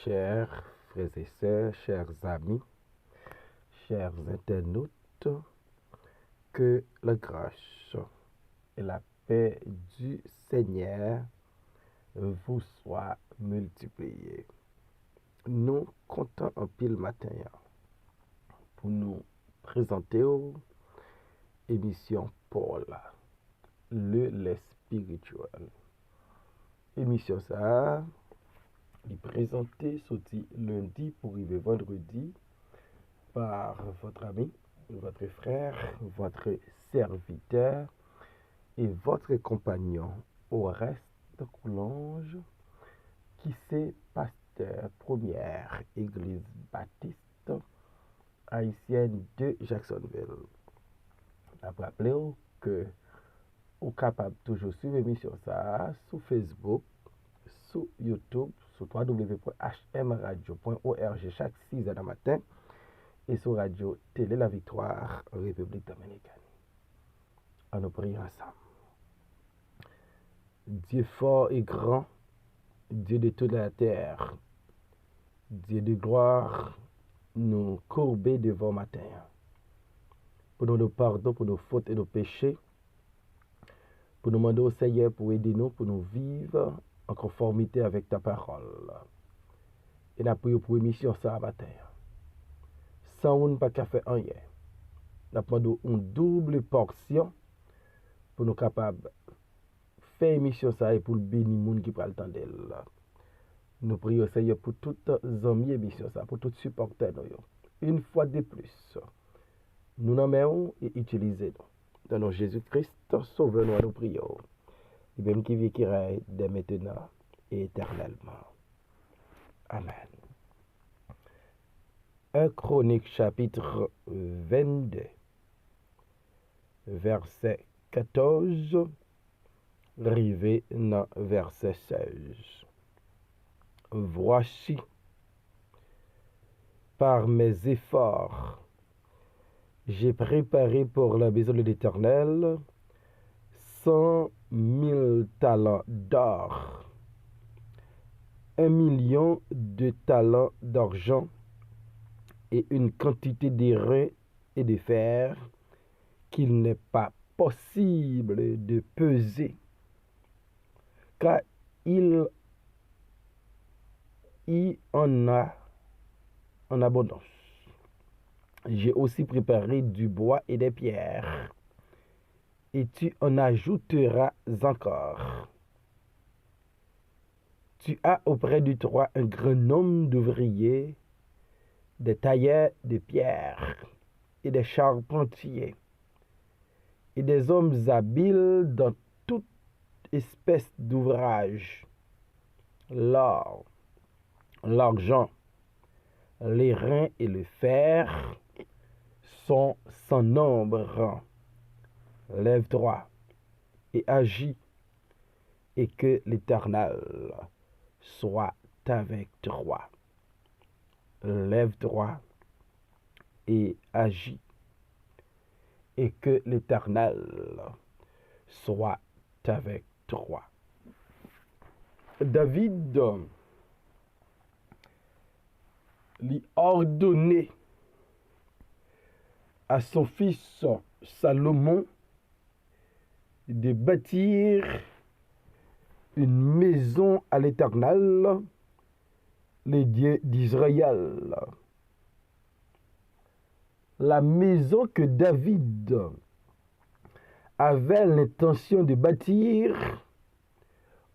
Chers frères et sœurs, chers amis, chers internautes, que la grâce et la paix du Seigneur vous soient multipliées. Nous comptons en pile matin pour nous présenter aux émission Paul, le lait spirituel. Émission ça, est présentée sorti lundi pour arriver vendredi par votre ami, votre frère, votre serviteur et votre compagnon Oreste Coulange, qui c'est pasteur première église baptiste haïtienne de Jacksonville. Après rappeler que vous êtes capable toujours suivre l'émission ça sur Facebook, sur YouTube, sur www.hmradio.org chaque 6h du matin et sur Radio Télé La Victoire en République Dominicaine. On nous prie ensemble. Dieu fort et grand, Dieu de toute la terre, Dieu de gloire, nous courber devant matin. Pour nous pardon pour nos fautes et nos péchés, pour nous demander au Seigneur pour aider nous, pour nous vivre en conformité avec ta parole. Et nous prions pour émission ça matin. Sans on pas qu'à faire rien. Nous demandons une double portion pour nous capables faire émission ça et pour le bénir monde qui prend le temps d'elle. Nous prions Seigneur pour toutes les amis émission ça, pour tous supporters nous. Une fois de plus, nous nommons et utilisons dans nom Jésus-Christ, sauveur-nous, nous prions. Et même qui vit qui règne dès maintenant et éternellement. Amen. 1 Chronique chapitre 22, verset 14, rivé dans verset 16. Voici, par mes efforts, j'ai préparé pour la maison de l'Éternel 100 000 talents d'or, 1 million de talents d'argent et une quantité d'airain et de fer qu'il n'est pas possible de peser, car il y en a en abondance. J'ai aussi préparé du bois et des pierres, et tu en ajouteras encore. Tu as auprès de toi un grand nombre d'ouvriers, des tailleurs de pierre et des charpentiers, et des hommes habiles dans toute espèce d'ouvrage. L'or, l'argent, l'airain et le fer sont sans nombre. Lève-toi et agis, et que l'Éternel soit avec toi. Lève-toi et agis, et que l'Éternel soit avec toi. David lui ordonné à son fils Salomon de bâtir une maison à l'Éternel, le Dieu d'Israël. La maison que David avait l'intention de bâtir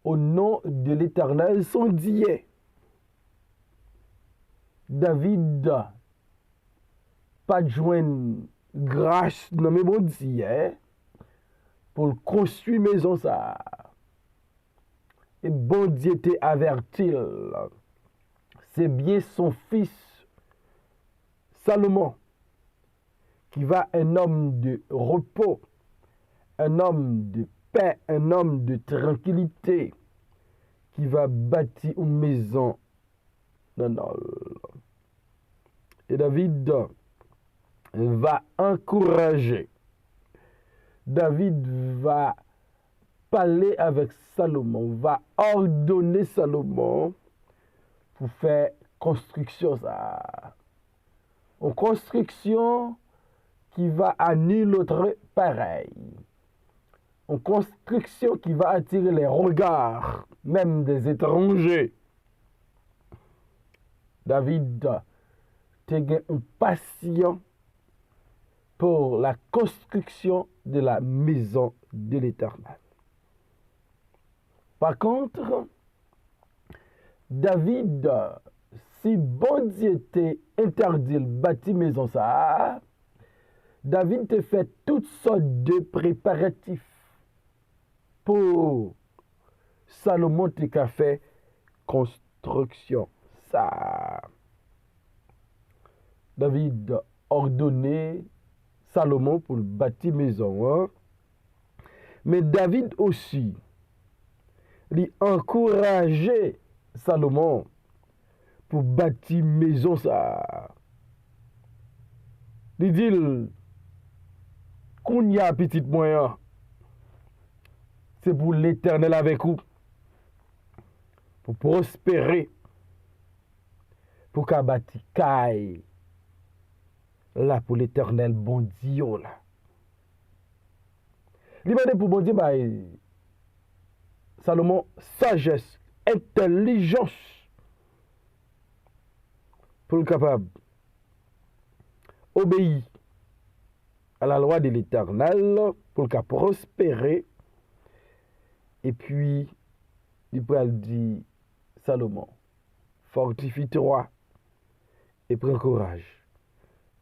au nom de l'Éternel son Dieu. David pas joindre grâce dans mes bon Dieu pour construire maison ça. Et bon Dieu t'est averti. C'est bien son fils Salomon qui va un homme de repos, un homme de paix, un homme de tranquillité, qui va bâtir une maison. Non. Et David va encourager. David va parler avec Salomon, va ordonner Salomon pour faire construction ça. Une construction qui va à nul autre pareil. Une construction qui va attirer les regards, même des étrangers. David était un patient pour la construction de la maison de l'Éternel. Par contre, David, si bon Dieu t'a interdit de bâtir maison ça, David te fait toutes sortes de préparatifs pour Salomon t'a fait construction ça. David ordonné Salomon pour bâtir maison. Hein? Mais David aussi, il encourageait Salomon pour bâtir maison ça. Il dit qu'on y a petit moyen, c'est pour l'Éternel avec vous, pour prospérer, pour qu'à bâtir caille là pour l'Éternel bon Dieu là. Il m'a dit pour bon Dieu bah, Salomon sagesse, intelligence pour le capable obéir à la loi de l'Éternel pour le prospérer. Et puis il peut dire Salomon, fortifie-toi et prends courage.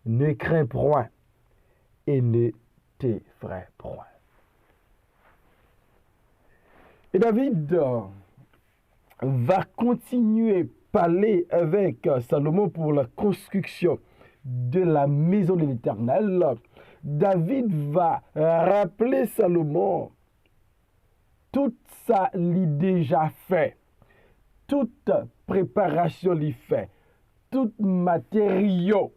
Ne crains point et ne t'effraie point. Et David va continuer à parler avec Salomon pour la construction de la maison de l'Éternel. David va rappeler Salomon tout ça lui déjà fait, toute préparation lui fait, tout matériau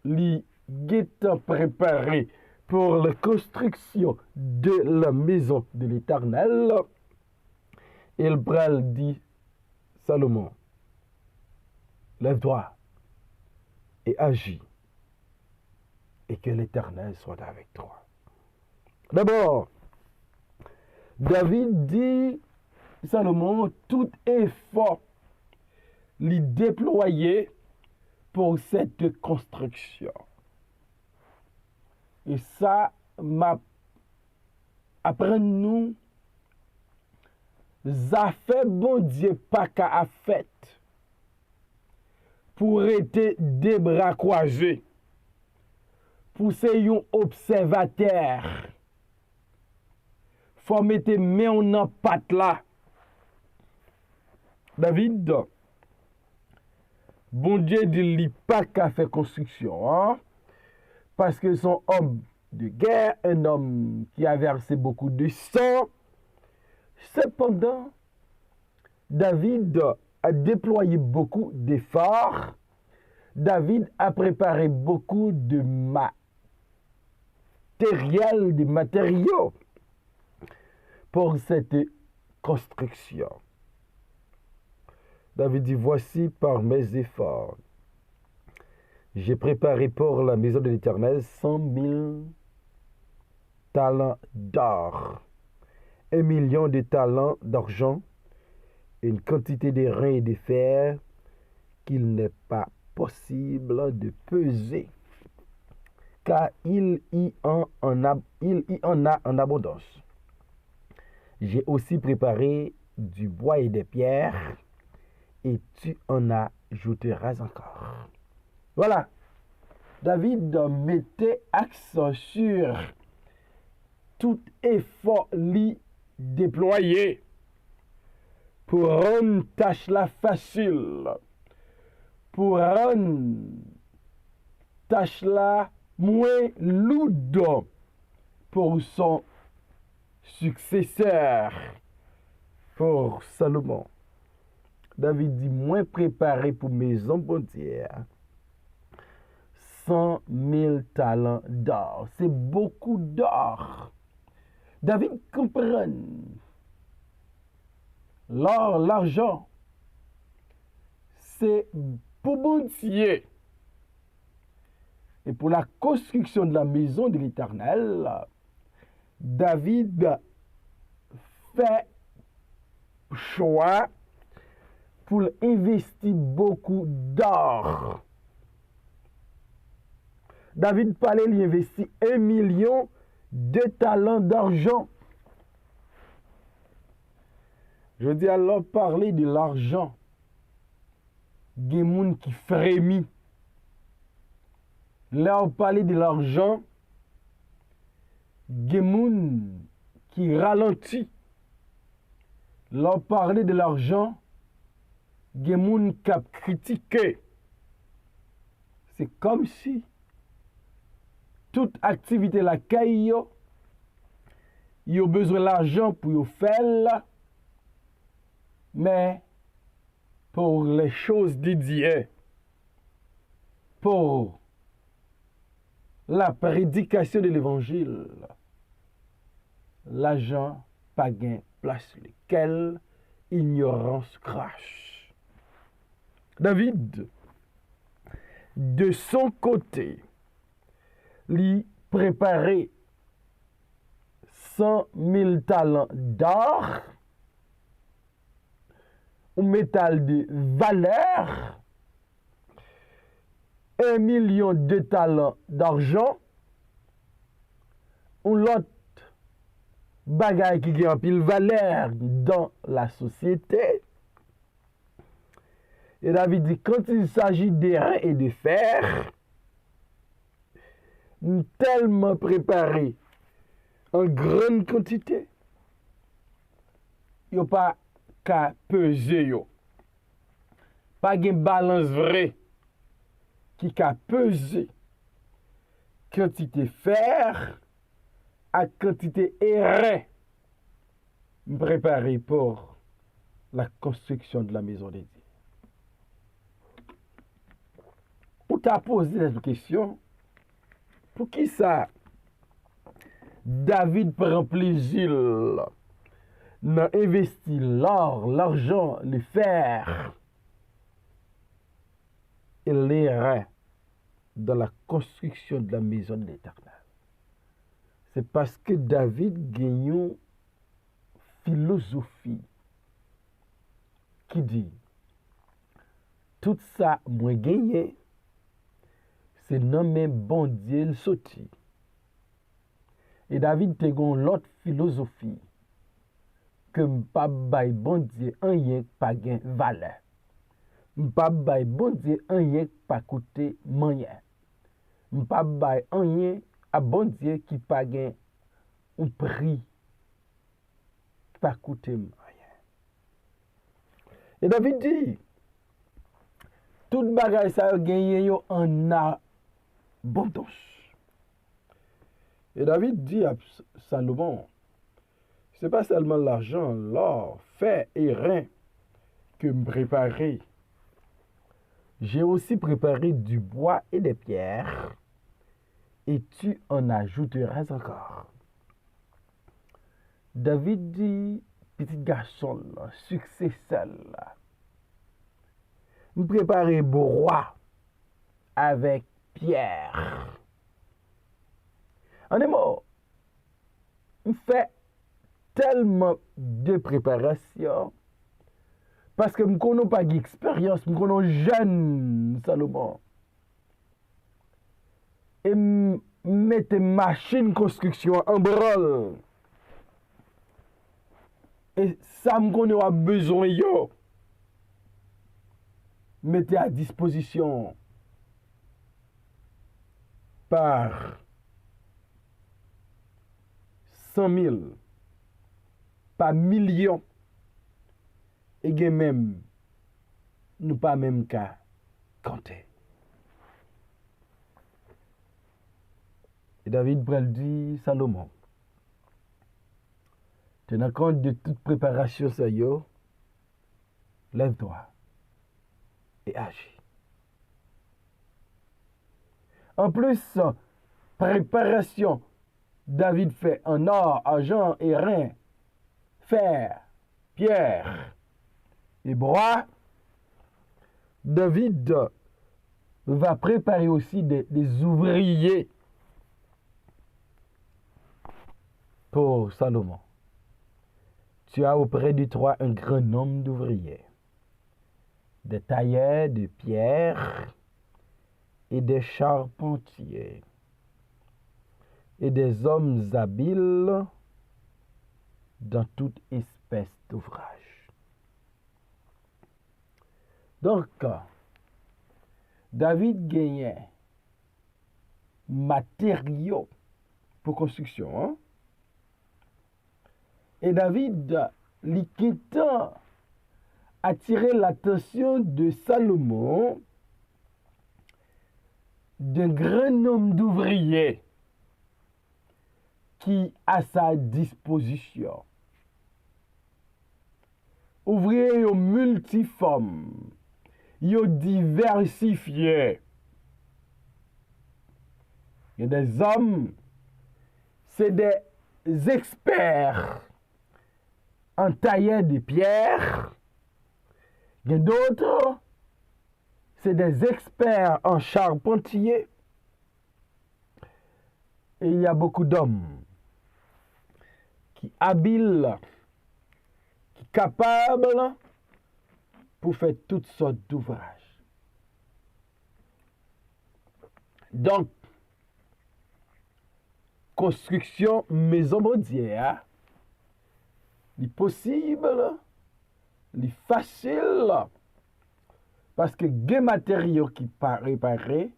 lui est préparé pour la construction de la maison de l'Éternel. Et le bral dit, Salomon, lève-toi et agis, et que l'Éternel soit avec toi. D'abord, David dit, Salomon, tout effort lui déployé pour cette construction. Et ça apprend nous, ça fait bon Dieu pas qu'à fait pour être des bras croisés, pour ser un observateur. Faut mettre main en patte là. David, bon Dieu dit lui pas qu'à faire construction, hein? Parce que son homme de guerre, un homme qui a versé beaucoup de sang. Cependant, David a déployé beaucoup d'efforts. David a préparé beaucoup de matériaux pour cette construction. David dit, voici par mes efforts, j'ai préparé pour la maison de l'Éternel 100 000 talents d'or, 1 million de talents d'argent, une quantité de reins et de fer qu'il n'est pas possible de peser, car il y en a en abondance. J'ai aussi préparé du bois et des pierres, et tu en ajouteras encore. Voilà. David mettait accent sur tout effort lui déployé pour rendre tâche là facile, pour rendre tâche là moins lourde pour son successeur, pour Salomon. David dit, moins préparé pour maison bontière, 100 000 talents d'or. C'est beaucoup d'or. David comprend. L'or, l'argent, c'est pour bon Dieu. Et pour la construction de la maison de l'Éternel, David fait choix pour investir beaucoup d'or. David parlait, il investit 1 million de talents d'argent. Je dis alors parler de l'argent. Il y a des gens qui frémit. Là, on parlait de l'argent. Il y a des gens qui ralentit. Là, on parlait de l'argent. Il y a des gens qui critiquent. C'est comme si toute activité la caille, il a besoin d'argent pour faire, mais pour les choses dédiées, pour la prédication de l'évangile, l'argent pas gain place lequel ignorance crache. David, de son côté, lui préparer 100 000 talents d'or, ou métal de valeur, 1 million de talents d'argent, ou l'autre bagaille qui a un pile valeur dans la société. Et David dit, quand il s'agit d'airain et de fer, tellement préparé en grande quantité, il n'y a pas qu'à peser. Pas de balance vraie qui a peser quantité fer à quantité airain préparé pour la construction de la maison de Dieu. Pour t'a posé cette question, pour qui ça David prend plaisir dans investir l'or, l'argent, le fer et l'airain dans la construction de la maison de l'Éternel? C'est parce que David gagne une philosophie qui dit tout ça moi gagné, c'est nommé bon Dieu le sorti. Et David te gon l'autre philosophie que m'pa bay bon Dieu rien pas gain valeur. M'pa bay bon Dieu rien pas coûter moyen. M'pa bay rien à bon Dieu qui pas gain un prix qui pas coûter rien. Et David dit tout bagay ça gagné yo en abondance. Et David dit à Salomon, c'est pas seulement l'argent, l'or, fer et rein que me préparer. J'ai aussi préparé du bois et des pierres, et tu en ajouteras encore. David dit, petit garçon, successeur, me préparer bois avec pierre. En des mots, me fait tellement de préparation parce que je ne connais pas d'expérience, je connais jeune Salomon. Et mettre machine construction en branle. Et ça me connaît a besoin yo. Mettez à disposition par 100 000, par millions, et même, nous pas même qu'à compter. Et David Brel dit, Salomon, tenant compte de toute préparation, ça y est, lève-toi et agis. En plus, préparation, David fait en or, argent et rein, fer, pierre et bois. David va préparer aussi des ouvriers pour Salomon. Tu as auprès de toi un grand nombre d'ouvriers, des tailleurs de pierre et des charpentiers, et des hommes habiles dans toute espèce d'ouvrage. Donc, David gagnait matériaux pour construction. Hein? Et David, l'Iquitant, attirait l'attention de Salomon d'un grand nombre d'ouvriers qui à sa disposition. Ouvriers multiformes, diversifiés. Il y a des hommes, c'est des experts en tailleur de pierre. Il y a d'autres, c'est des experts en charpentier. Et il y a beaucoup d'hommes qui habiles, qui capables pour faire toutes sortes d'ouvrages. Donc, construction maison baudière, c'est possible, c'est facile, parce que des matériaux qui réparés,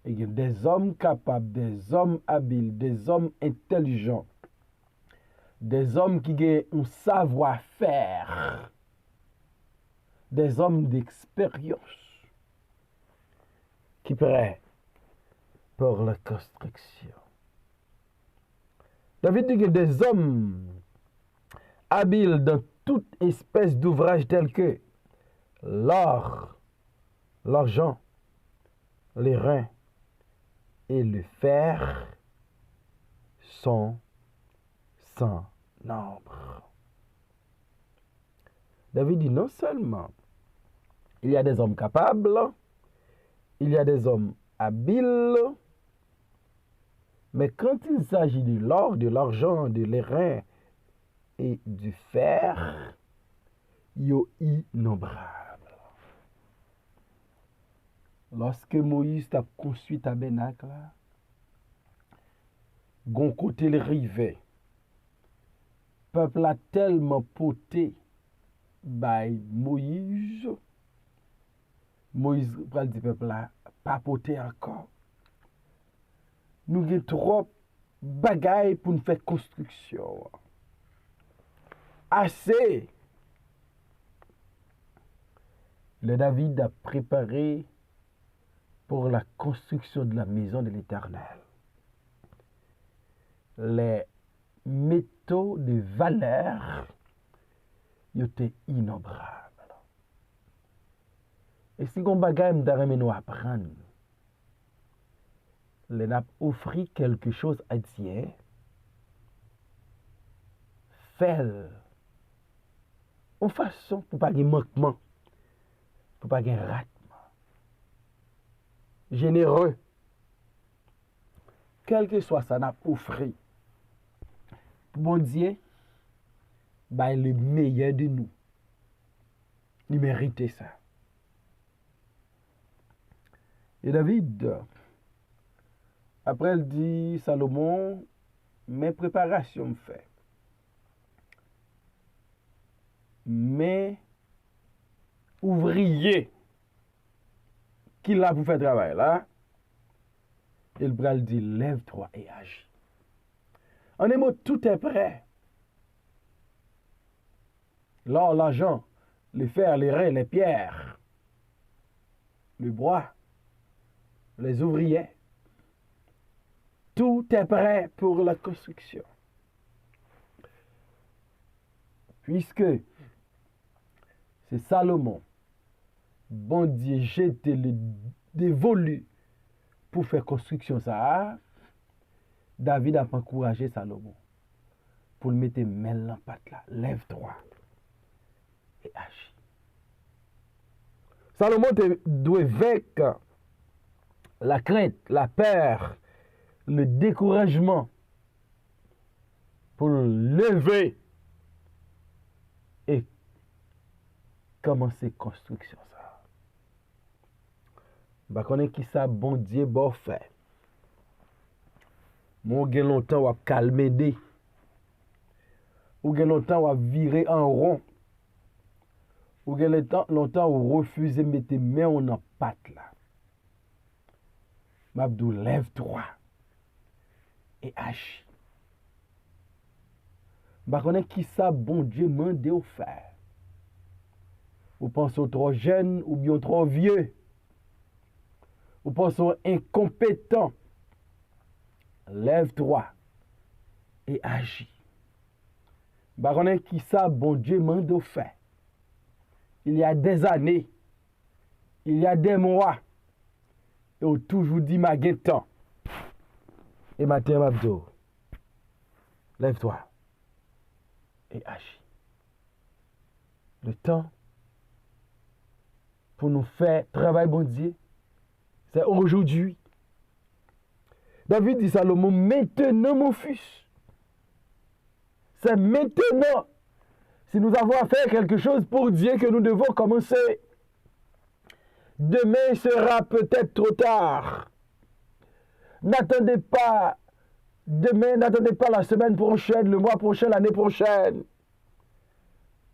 et il y a des hommes capables, des hommes habiles, des hommes intelligents, des hommes qui ont un savoir-faire, des hommes d'expérience qui prêts pour la construction. David dit que des hommes habiles dans toute espèce d'ouvrage tels que l'or, l'argent, les reins et le fer sont sans nombre. David dit non seulement il y a des hommes capables, il y a des hommes habiles, mais quand il s'agit de l'or, de l'argent, de l'airain et du fer, il est innombrable. Lorsque Moïse a construit le tabernacle, gon côté le rivet, le peuple a tellement poté by Moïse. Moïse pral di peuple là, pas poté encore. Nous avons trop bagaille pour nous faire construction. Assez. Le David a préparé pour la construction de la maison de l'Éternel. Les métaux de valeur étaient innombrables. Et si on bagaille nous apprendre, les n'a offert quelque chose à Dieu, fait en façon pour pas de manquement, pour pas de ratement. Généreux, quel que soit ça n'a offert. Bon Dieu, bah, le meilleur de nous. Il méritait ça. Et David, après il dit, Salomon, mes préparations me fait. Mais ouvrier qui l'a pour faire travail là, il bral dit, lève-toi et agis. En un mot, tout est prêt. L'or, l'argent, les fers, les reins, les pierres, le bois, les ouvriers. Tout est prêt pour la construction. Puisque c'est Salomon, bon Dieu, jeté le dévolu pour faire construction ça, David a encouragé Salomon pour le mettre main dans patte là, lève-toi et agis. Salomon doit vaincre la crainte, la peur, le découragement pour lever et commencer construction ça. Bah connaît qui ça bon Dieu bon fait. Mon gen longtemps ou calmer des. Ou gen longtemps ou virer en rond. Ou gen longtemps ou refuser mettre main en patte là. M'abdou lève-toi et agis. Bah connaît qui ça bon Dieu mande ou faire. Ou pensez trop jeune ou bien trop vieux. Ou pensez incompétent. Lève-toi et agis. Bah connaît qui ça bon Dieu mande ou faire. Il y a des années, il y a des mois, et on toujours dit ma temps. Et matin m'abdo. Lève-toi et agis. Le temps pour nous faire travail bon Dieu, c'est aujourd'hui. David dit Salomon, maintenant mon fils. C'est maintenant. Si nous avons à faire quelque chose pour Dieu que nous devons commencer. Demain sera peut-être trop tard. N'attendez pas demain, n'attendez pas la semaine prochaine, le mois prochain, l'année prochaine.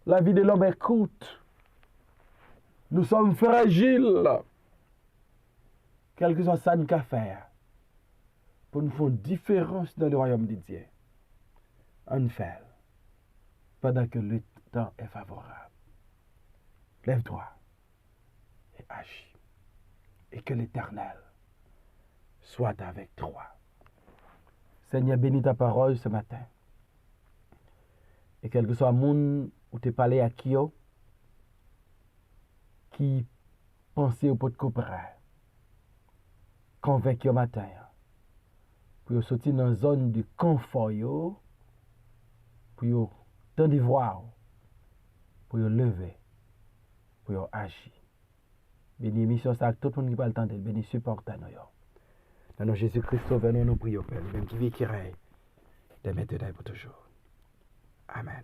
La vie de l'homme est courte. Nous sommes fragiles. Quel que soit ça nous qu'à faire pour nous faire une différence dans le royaume de Dieu. On fait pendant que le temps est favorable. Lève-toi et agis. Et que l'Éternel soit avec toi. Seigneur, bénis ta parole ce matin. Et quel que soit le monde où tu es parlé à qui pensait au pot de coopérer, convaincu au matin, pour sortir dans une zone de confort, pour tendre voir, pour lever, pour agir. Bénis mission ça tout le monde qui parle temps de bénis supporte nous. Dans nom Jésus-Christ, sauveur, nous prions, Père, même qui vit qui règne, de maintenant et pour toujours. Amen.